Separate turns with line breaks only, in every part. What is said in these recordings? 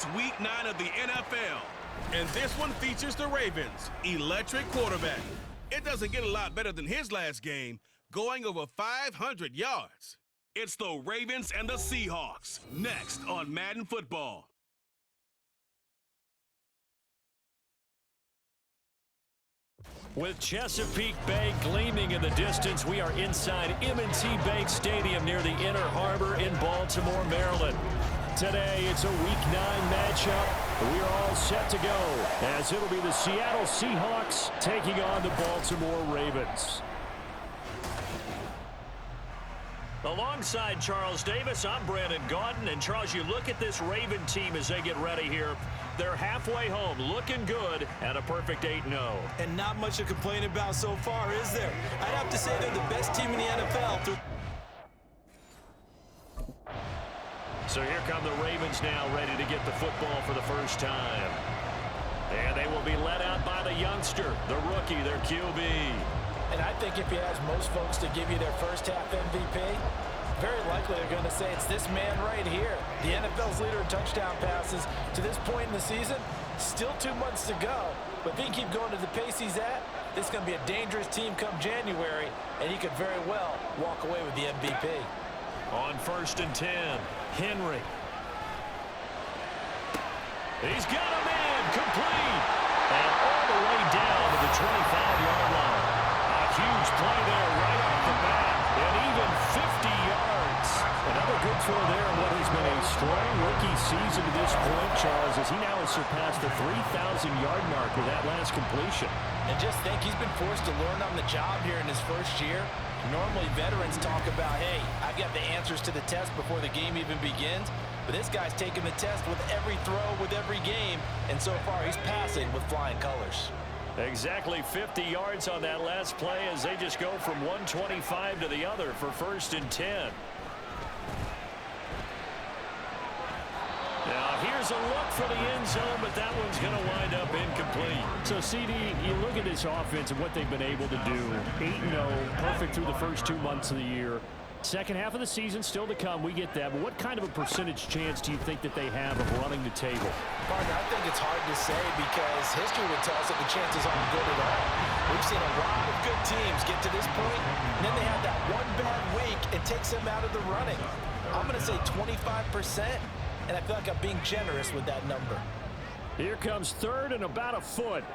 It's week 9 of the NFL, and this one features the Ravens' electric quarterback. It doesn't get a lot better than his last game, going over 500 yards. It's the Ravens and the Seahawks, next on Madden Football.
With Chesapeake Bay gleaming in the distance, we are inside M&T Bank Stadium near the Inner Harbor in Baltimore, Maryland. Today, it's a Week 9 matchup. We are all set to go, as it'll be the Seattle Seahawks taking on the Baltimore Ravens. Alongside Charles Davis, I'm Brandon Gaudin. And Charles, you look at this Raven team as they get ready here. They're halfway home, looking good, at a perfect 8-0.
And not much to complain about so far, is there? I'd have to say they're the best team in the NFL.
So here come the Ravens now, ready to get the football for the first time. And they will be led out by the youngster, the rookie, their QB.
And I think if you ask most folks to give you their first half MVP, very likely they're going to say it's this man right here. The NFL's leader in touchdown passes to this point in the season. Still 2 months to go. But if he can keep going to the pace he's at, this is going to be a dangerous team come January, and he could very well walk away with the MVP.
On 1st and 10, Henry. He's got a man complete. And all the way down to the 25-yard line. Huge play there right off the bat, and even 50 yards. Another good throw there in what has been a strong rookie season to this point, Charles, as he now has surpassed the 3,000-yard mark with that last completion.
And just think, he's been forced to learn on the job here in his first year. Normally, veterans talk about, hey, I've got the answers to the test before the game even begins. But this guy's taking the test with every throw, with every game, and so far he's passing with flying colors.
Exactly 50 yards on that last play as they just go from 125 to the other for 1st and 10. Now here's a look for the end zone, but that one's going to wind up incomplete.
So, CD, you look at this offense and what they've been able to do. 8-0, perfect through the first 2 months of the year. Second half of the season still to come, we get that. But what kind of a percentage chance do you think that they have of running the table?
Partner, I think it's hard to say because history would tell us that the chances aren't good at all. We've seen a lot of good teams get to this point, and then they have that one bad week and takes them out of the running. I'm going to say 25%, and I feel like I'm being generous with that number.
Here comes 3rd and about a foot.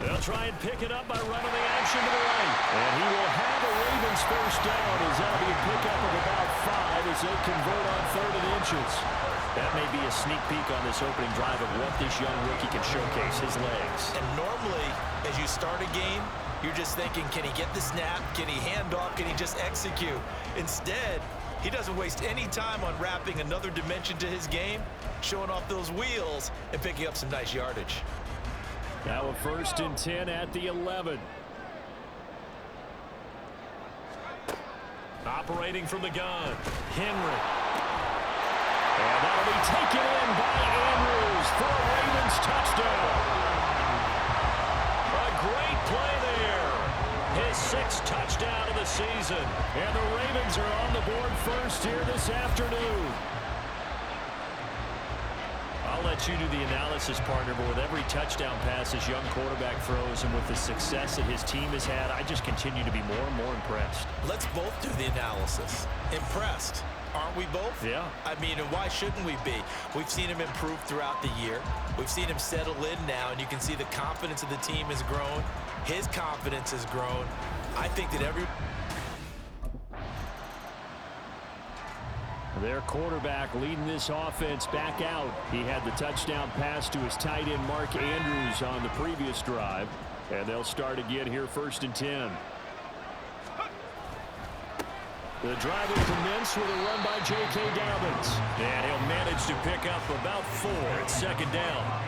They'll try and pick it up by running the action to the right. And he will have a Ravens first down as that'll be a pickup of about 5 as they convert on 3rd and inches. That may be a sneak peek on this opening drive of what this young rookie can showcase, his legs.
And normally, as you start a game, you're just thinking, can he get the snap? Can he hand off? Can he just execute? Instead, he doesn't waste any time on wrapping another dimension to his game, showing off those wheels, and picking up some nice yardage.
Now a 1st and 10 at the 11.
Operating from the gun, Henry. And that'll be taken in by Andrews for a Ravens touchdown. A great play there. His 6th touchdown of the season. And the Ravens are on the board first here this afternoon. I'll let you do the analysis, partner, but with every touchdown pass this young quarterback throws and with the success that his team has had, I just continue to be more and more impressed.
Let's both do the analysis. Impressed. Aren't we both?
Yeah.
I mean, and why shouldn't we be? We've seen him improve throughout the year. We've seen him settle in now, and you can see the confidence of the team has grown. His confidence has grown. I think that
Their quarterback leading this offense back out. He had the touchdown pass to his tight end Mark Andrews on the previous drive. And they'll start again here 1st and 10. The drive will commence with a run by J.K. Dobbins.
And he'll manage to pick up about 4 at 2nd down.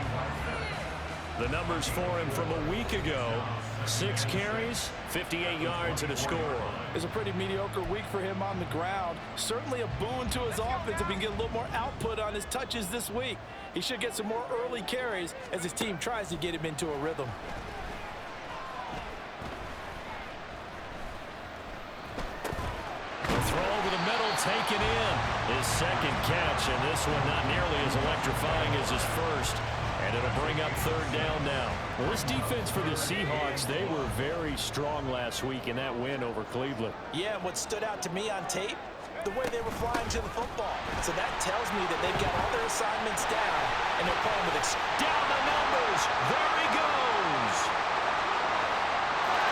The numbers for him from a week ago: 6 carries, 58 yards, and a score.
It's a pretty mediocre week for him on the ground. Certainly a boon to his offense if he can get a little more output on his touches this week. He should get some more early carries as his team tries to get him into a rhythm.
throw over the middle, taken in. His second catch, and this one not nearly as electrifying as his first. And it'll bring up third down now.
Well, this defense for the Seahawks, they were very strong last week in that win over Cleveland.
Yeah, and what stood out to me on tape, the way they were flying to the football. So that tells me that they've got all their assignments down, and they're playing with
down the numbers. There he goes.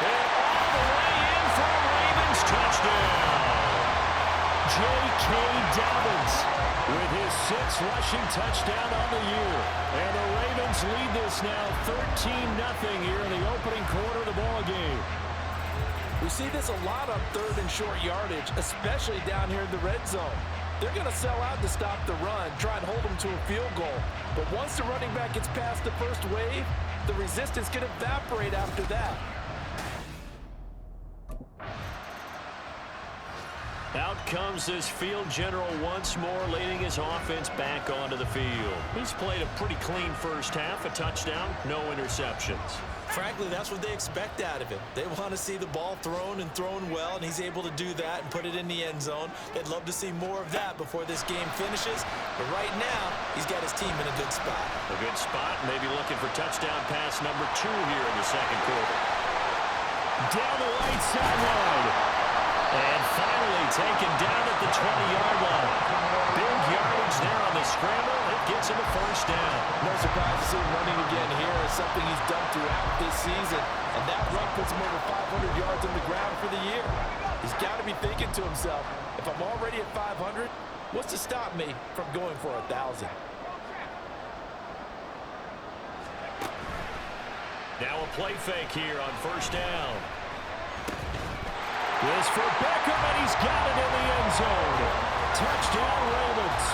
And all the way in for a Ravens touchdown. J.K. Dobbins with his 6th rushing touchdown on the year. And the Ravens lead this now 13-0 here in the opening quarter of the ball game.
We see this a lot on third and short yardage, especially down here in the red zone. They're going to sell out to stop the run, try and hold them to a field goal. But once the running back gets past the first wave, the resistance can evaporate after that.
Out comes this field general once more, leading his offense back onto the field. He's played a pretty clean first half, a touchdown, no interceptions.
Frankly, that's what they expect out of him. They want to see the ball thrown and thrown well, and he's able to do that and put it in the end zone. They'd love to see more of that before this game finishes. But right now, he's got his team in a good spot.
A good spot, maybe looking for touchdown pass number 2 here in the second quarter. Down the right sideline. And finally taken down at the 20-yard line. Big yardage there on the scramble. It gets him a first down.
No surprise to see him running again here. It's something he's done throughout this season. And that run puts him over 500 yards on the ground for the year. He's got to be thinking to himself, if I'm already at 500, what's to stop me from going for 1,000?
Now a play fake here on first down. This for Beckham, and he's got it in the end zone. Touchdown, Ravens.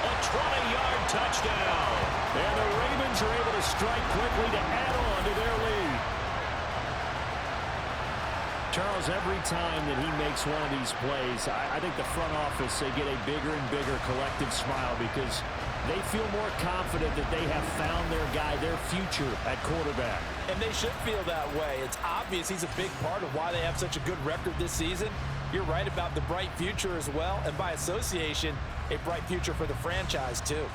A 20-yard touchdown. And the Ravens are able to strike quickly to add on to their lead.
Charles, every time that he makes one of these plays, I think the front office, they get a bigger and bigger collective smile because they feel more confident that they have found their guy, their future at quarterback.
And they should feel that way. It's obvious he's a big part of why they have such a good record this season. You're right about the bright future as well, and by association, a bright future for the franchise too.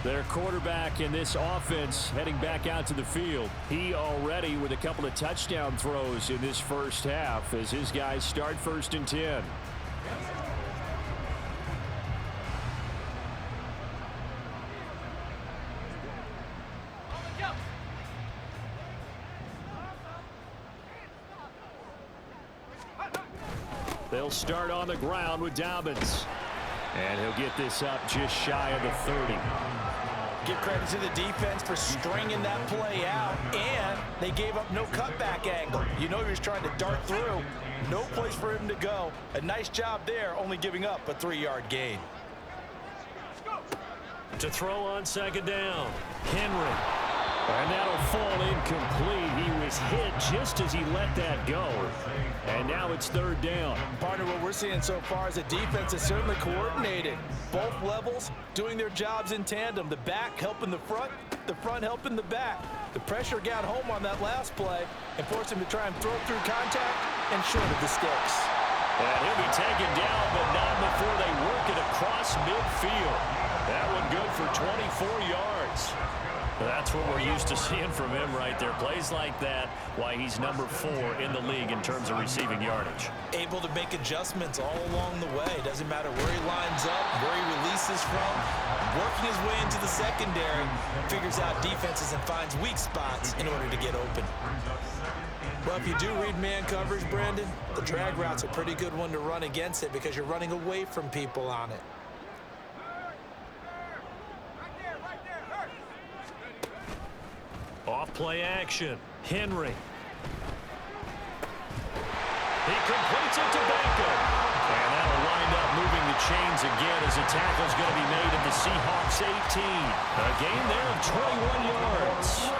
Their quarterback in this offense heading back out to the field. He already with a couple of touchdown throws in this first half as his guys start 1st and 10. They'll start on the ground with Dobbins. And he'll get this up just shy of the 30.
Give credit to the defense for stringing that play out, and they gave up no cutback angle. You know he was trying to dart through. No place for him to go. A nice job there, only giving up a 3-yard gain.
To throw on second down, Henry. And that'll fall incomplete. He was hit just as he let that go. And now it's 3rd down.
Partner, what we're seeing so far is a defense that's certainly coordinated. Both levels doing their jobs in tandem. The back helping the front helping the back. The pressure got home on that last play and forced him to try and throw through contact and short of the sticks.
And he'll be taken down, but not before they work it across midfield. That one good for 24 yards. That's what we're used to seeing from him right there. Plays like that, why he's number 4 in the league in terms of receiving yardage.
Able to make adjustments all along the way. Doesn't matter where he lines up, where he releases from. Working his way into the secondary, figures out defenses and finds weak spots in order to get open. Well, if you do read man coverage, Brandon, the drag route's a pretty good one to run against it because you're running away from people on it.
Off play action. Henry. He completes it to Beckham. And that'll wind up moving the chains again as a tackle's going to be made at the Seahawks 18. A gain there of 21 yards.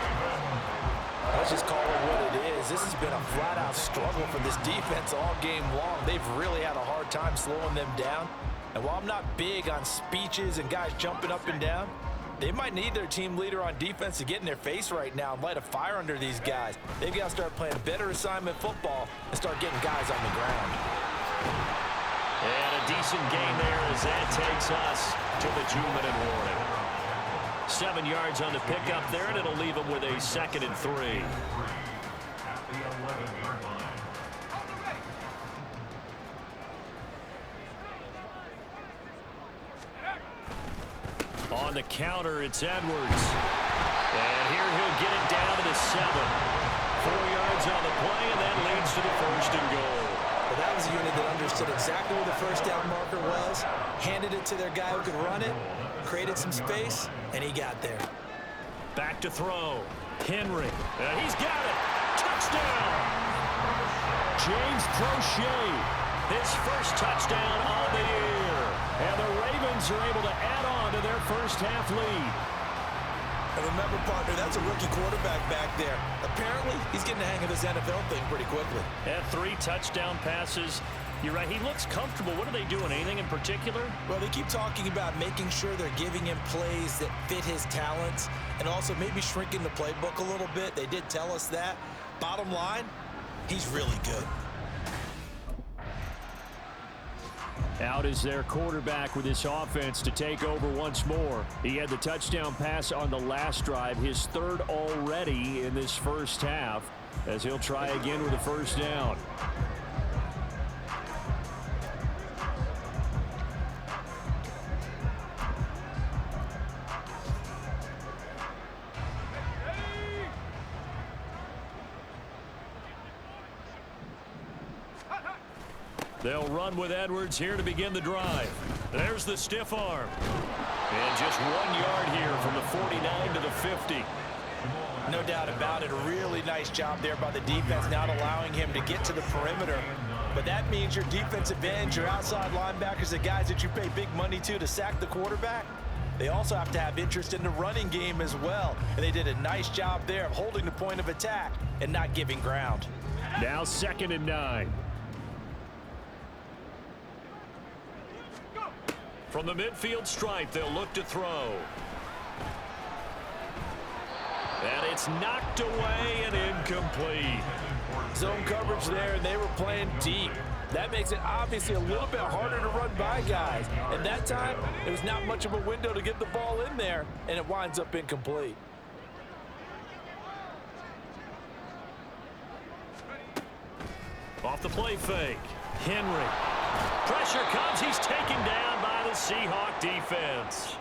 Let's just call it what it is. This has been a flat-out struggle for this defense all game long. They've really had a hard time slowing them down. And while I'm not big on speeches and guys jumping up and down, They might need their team leader on defense to get in their face right now and light a fire under these guys. They've got to start playing better assignment football and start getting guys on the ground.
And a decent gain there as that takes us to the 2-minute warning. 7 yards on the pickup there, and it'll leave them with a 2nd and 3. On the counter, it's Edwards. And here he'll get it down to the 7. 4 yards on the play, and that leads to the 1st and goal.
But that was a unit that understood exactly where the first down marker was, handed it to their guy who could run it, created some space, and he got there.
Back to throw. Henry. He's got it. Touchdown. James Prochet. His first touchdown on the year. And the Ravens are able to add on to their first half lead.
And remember, partner, that's a rookie quarterback back there. Apparently, he's getting the hang of this NFL thing pretty quickly.
And 3 touchdown passes. You're right, he looks comfortable. What are they doing? Anything in particular?
Well, they keep talking about making sure they're giving him plays that fit his talents and also maybe shrinking the playbook a little bit. They did tell us that. Bottom line, he's really good.
Out is their quarterback with this offense to take over once more. He had the touchdown pass on the last drive, his 3rd already in this first half, as he'll try again with a first down. They'll run with Edwards here to begin the drive. There's the stiff arm. And just 1 yard here from the 49 to the 50.
No doubt about it. A really nice job there by the defense, not allowing him to get to the perimeter. But that means your defensive ends, your outside linebackers, the guys that you pay big money to sack the quarterback, they also have to have interest in the running game as well. And they did a nice job there of holding the point of attack and not giving ground.
Now 2nd and 9.
From the midfield stripe, they'll look to throw. And it's knocked away and incomplete.
Zone coverage there, and they were playing deep. That makes it obviously a little bit harder to run by guys. And that time, there was not much of a window to get the ball in there, and it winds up incomplete.
Off the play fake. Henry. Pressure comes. He's taken down by the Seahawk defense.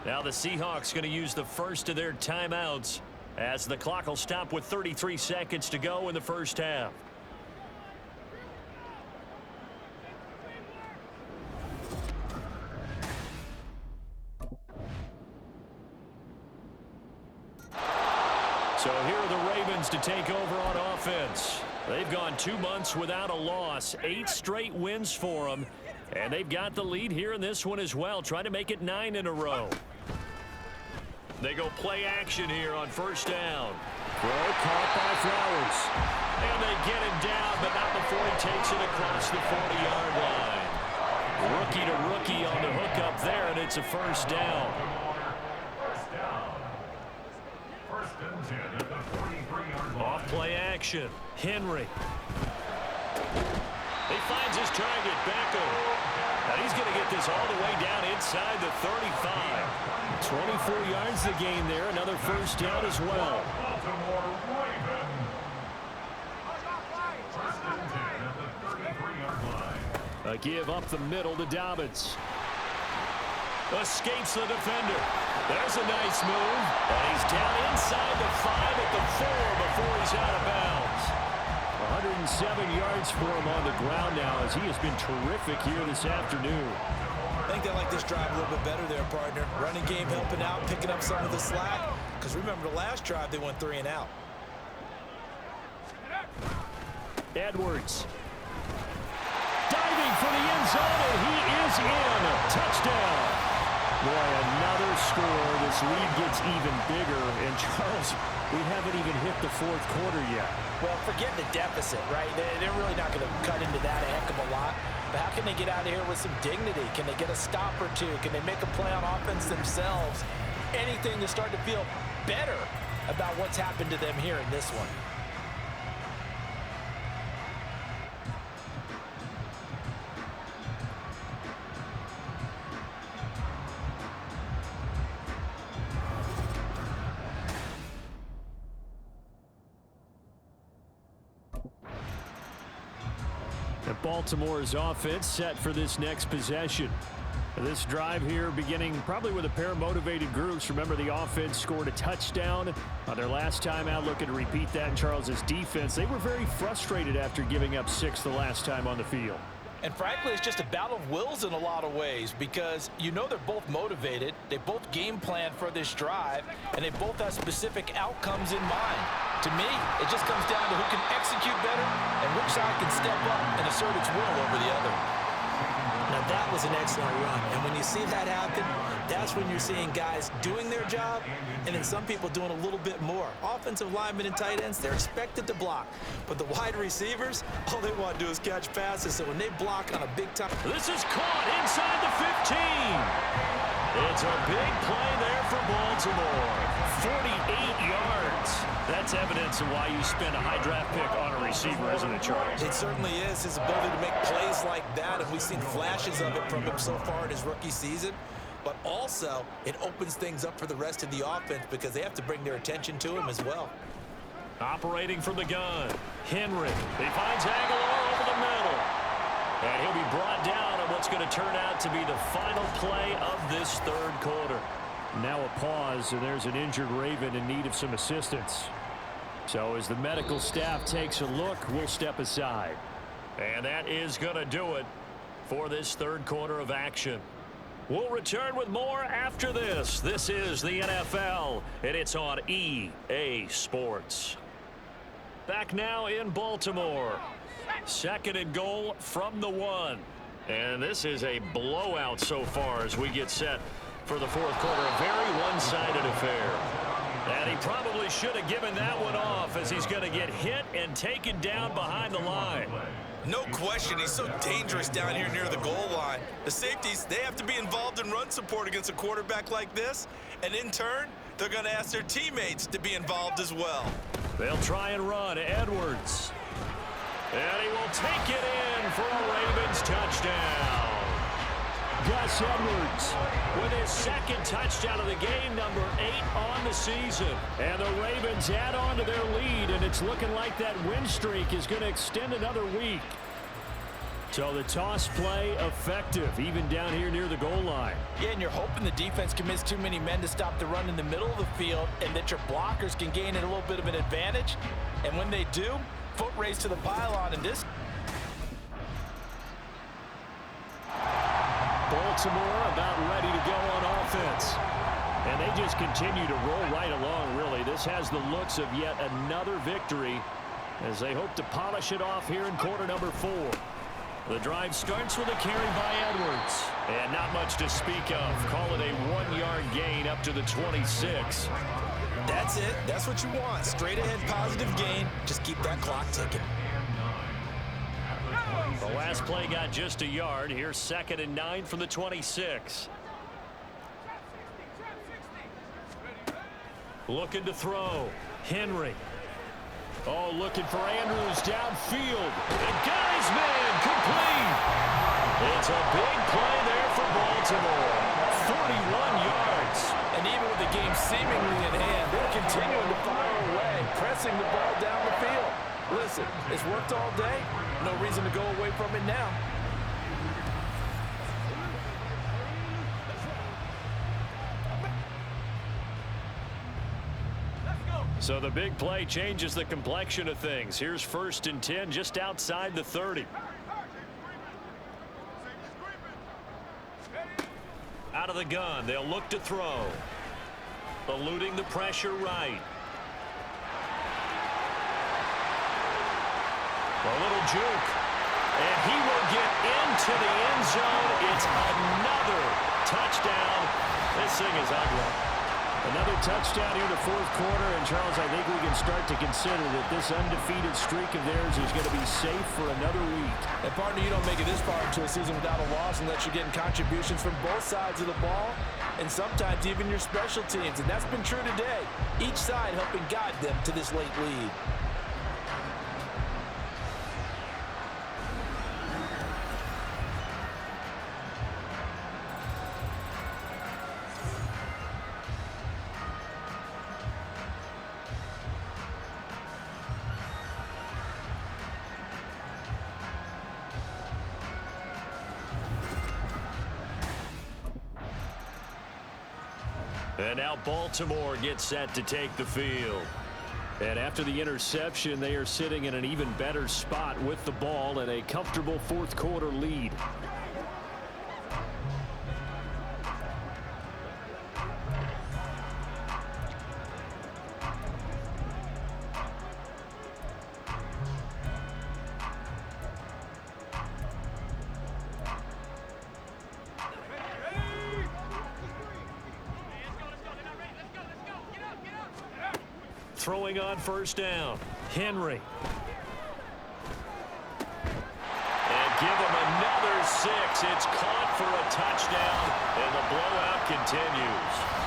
Now the Seahawks going to use the first of their timeouts as the clock will stop with 33 seconds to go in the first half. So here are the Ravens to take over on offense. They've gone 2 months without a loss, 8 straight wins for them, and they've got the lead here in this one as well, trying to make it 9 in a row. They go play action here on first down.
Throw caught by Flowers.
And they get him down, but not before he takes it across the 40-yard line. Rookie to rookie on the hook up there, and it's a first down. Off play action. Henry. He finds his target, Beckham. And he's going to get this all the way down inside the 35.
24 yards the gain there. Another first down as well. A give up the middle to Dobbins.
Escapes the defender. There's a nice move. And he's down inside the 5 at the 4 before he's out of bounds.
107 yards for him on the ground now as he has been terrific here this afternoon.
I think they like this drive a little bit better there, partner. Running game helping out, picking up some of the slack. Because remember, the last drive they went 3 and out.
Edwards. Diving for the end zone, and he is in. Touchdown. Boy, another score. This lead gets even bigger. And Charles, we haven't even hit the 4th quarter yet.
Well, forget the deficit, right? They're really not going to cut into that a heck of a lot. But how can they get out of here with some dignity? Can they get a stop or two? Can they make a play on offense themselves anything to start to feel better about what's happened to them here in this one.
And Baltimore's offense set for this next possession. This drive here beginning probably with a pair of motivated groups. Remember, the offense scored a touchdown on their last time out. Looking to repeat that in Charles's defense. They were very frustrated after giving up 6 the last time on the field.
And frankly, it's just a battle of wills in a lot of ways because you know they're both motivated. They both game plan for this drive, and they both have specific outcomes in mind. To me, it just comes down to who can execute better and which side can step up and assert its will over the other.
Now, that was an excellent run. And when you see that happen, that's when you're seeing guys doing their job and then some people doing a little bit more. Offensive linemen and tight ends, they're expected to block. But the wide receivers, all they want to do is catch passes. So when they block on a big time...
This is caught inside the 15. It's a big play there for Baltimore. 48 yards. That's evidence of why you spend a high draft pick on a receiver, isn't it, Charles?
It certainly is. His ability to make plays like that, and we've seen flashes of it from him so far in his rookie season. But also, it opens things up for the rest of the offense because they have to bring their attention to him as well.
Operating from the gun, Henry. He finds Aguilar over the middle. And he'll be brought down on what's going to turn out to be the final play of this third quarter. Now a pause, and there's an injured Raven in need of some assistance. So as the medical staff takes a look, we'll step aside. And that is going to do it for this third quarter of action. We'll return with more after this. This is the NFL, and it's on EA Sports. Back now in Baltimore. 2nd and goal from the 1. And this is a blowout so far as we get set for the fourth quarter. A very one-sided affair. And he probably should have given that one off as he's going to get hit and taken down behind the line.
No question, he's so dangerous down here near the goal line. The safeties, they have to be involved in run support against a quarterback like this. And in turn, they're going to ask their teammates to be involved as well.
They'll try and run. Edwards. And he will take it in for a Ravens touchdown. Gus Edwards with his 2nd touchdown of the game, number 8 on the season. And the Ravens add on to their lead, and it's looking like that win streak is going to extend another week. So the toss play effective, even down here near the goal line.
Yeah, and you're hoping the defense can miss too many men to stop the run in the middle of the field and that your blockers can gain a little bit of an advantage. And when they do, foot race to the pylon in this.
Baltimore about ready to go on offense. And they just continue to roll right along, really. This has the looks of yet another victory as they hope to polish it off here in quarter number 4. The drive starts with a carry by Edwards. And not much to speak of. Call it a 1-yard gain up to the 26.
That's it. That's what you want. Straight ahead positive gain. Just keep that clock ticking.
The last play got just a yard. Here's 2nd and 9 from the 26. Looking to throw. Henry. Oh, looking for Andrews downfield. And got his man complete. It's a big play there for Baltimore. 41 yards.
And even with the game seemingly in hand, they're continuing to fire away, pressing the ball down the field. Listen, it's worked all day. No reason to go away from it now.
So the big play changes the complexion of things. Here's 1st and 10 just outside the 30. Out of the gun, they'll look to throw. Eluding the pressure right. A little juke. And he will get into the end zone. It's another touchdown. This thing is ugly. Another touchdown here in the fourth quarter, and Charles, I think we can start to consider that this undefeated streak of theirs is going to be safe for another week.
And partner, you don't make it this far into a season without a loss unless you're getting contributions from both sides of the ball and sometimes even your special teams, and that's been true today. Each side helping guide them to this late lead.
And now Baltimore gets set to take the field. And after the interception, they are sitting in an even better spot with the ball and a comfortable fourth quarter lead. Throwing on first down, Henry. And give him another 6. It's caught for a touchdown, and the blowout continues.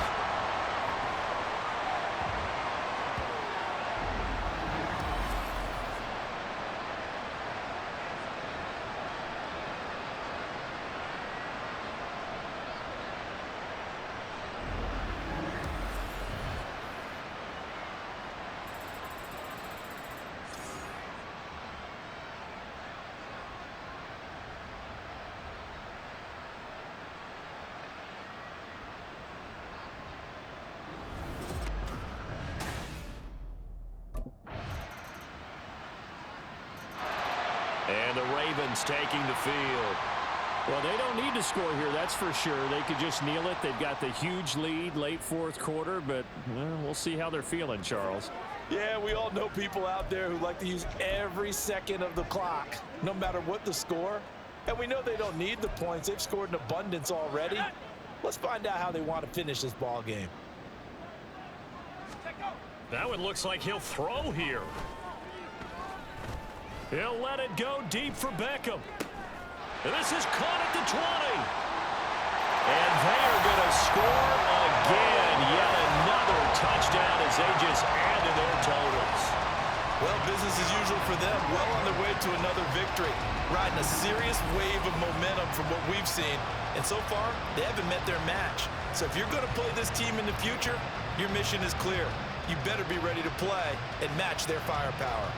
And the Ravens taking the field. Well, they don't need to score here, that's for sure. They could just kneel it. They've got the huge lead late fourth quarter, but we'll see how they're feeling, Charles.
Yeah, we all know people out there who like to use every second of the clock, no matter what the score. And we know they don't need the points. They've scored in abundance already. Let's find out how they want to finish this ball game.
That one looks like he'll throw here. He'll let it go deep for Beckham. And this is caught at the 20. And they are going to score again. Yet another touchdown as they just add to their totals.
Well, business as usual for them. Well on their way to another victory. Riding a serious wave of momentum from what we've seen. And so far, they haven't met their match. So if you're going to play this team in the future, your mission is clear. You better be ready to play and match their firepower.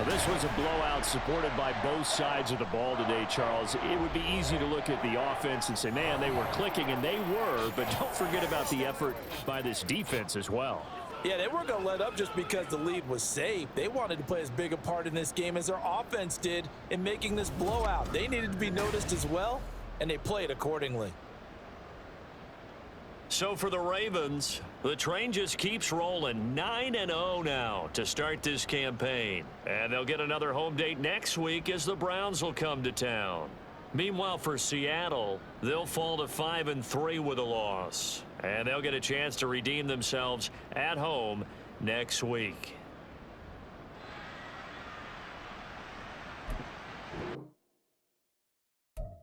This was a blowout supported by both sides of the ball today, Charles. It would be easy to look at the offense and say, man, they were clicking, and they were, but don't forget about the effort by this defense as well.
Yeah, they weren't going to let up just because the lead was safe. They wanted to play as big a part in this game as their offense did in making this blowout. They needed to be noticed as well, and they played accordingly.
So for the Ravens, the train just keeps rolling. 9-0 now to start this campaign. And they'll get another home date next week as the Browns will come to town. Meanwhile, for Seattle, they'll fall to 5-3 with a loss. And they'll get a chance to redeem themselves at home next week.